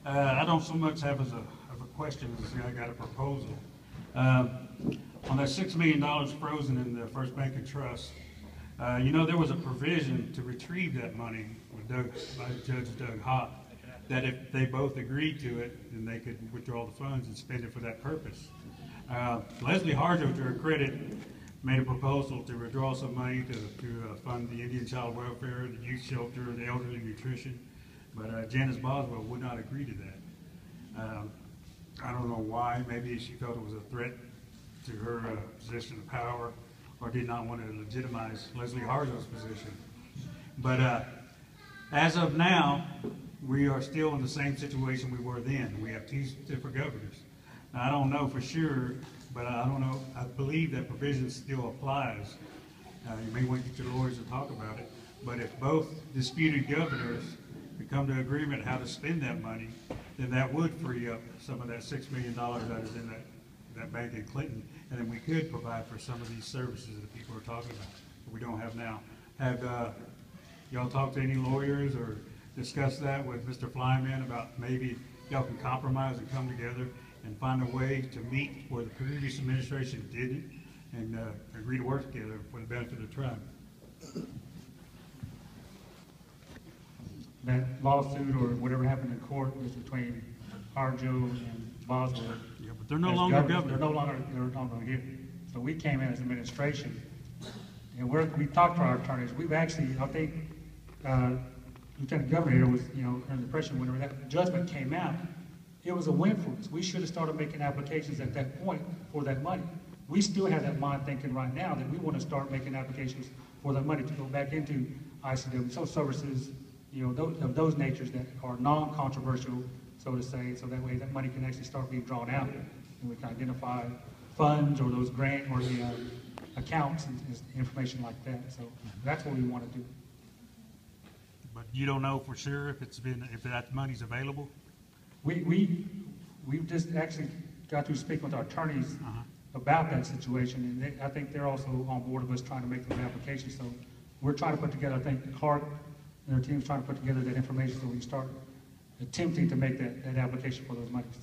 I don't so much have of a question as I got a proposal. On that $6 million frozen in the First Bank and Trust, you know, there was a provision to retrieve that money with by Judge Doug Hott, that if they both agreed to it, then they could withdraw the funds and spend it for that purpose. Leslie Harjo, to her credit, made a proposal to withdraw some money to fund the Indian child welfare, the youth shelter, the elderly nutrition, but Janice Boswell would not agree to that. I don't know why. Maybe she felt it was a threat to her position of power, or did not want to legitimize Leslie Harjo's position. But as of now, we are still in the same situation we were then. We have two different governors. Now, I don't know for sure, but I don't know. I believe that provision still applies. You may want to get your lawyers to talk about it. But if both disputed governors could come to agreement how to spend that money, then that would free up some of that $6 million that is in that bank in Clinton, and then we could provide for some of these services that people are talking about, but we don't have now. Have y'all talked to any lawyers or discussed that with Mr. Flyman about maybe y'all can compromise and come together and find a way to meet where the previous administration didn't, and agree to work together for the benefit of the tribe? That lawsuit or whatever happened in court was between Harjo and Boswell. Yeah, but they're no longer governors. They're no longer here. So we came in as administration, and we talked to our attorneys. We've actually, I think, Lieutenant Governor here was, you know, under the impression whenever that judgment came out, it was a win for us. We should have started making applications at that point for that money. We still have that mind thinking right now that we want to start making applications for that money to go back into ICW, social services, you know, those natures that are non-controversial, so to say, so that way that money can actually start being drawn out, and we can identify funds or those grant or the accounts and information like that. So that's what we want to do. But you don't know for sure if if that money's available? We've just actually got to speak with our attorneys about that situation, and I think they're also on board with us trying to make those applications. So we're trying to put together, I think Clark and their team's trying to put together that information so we can start attempting to make that application for those monies.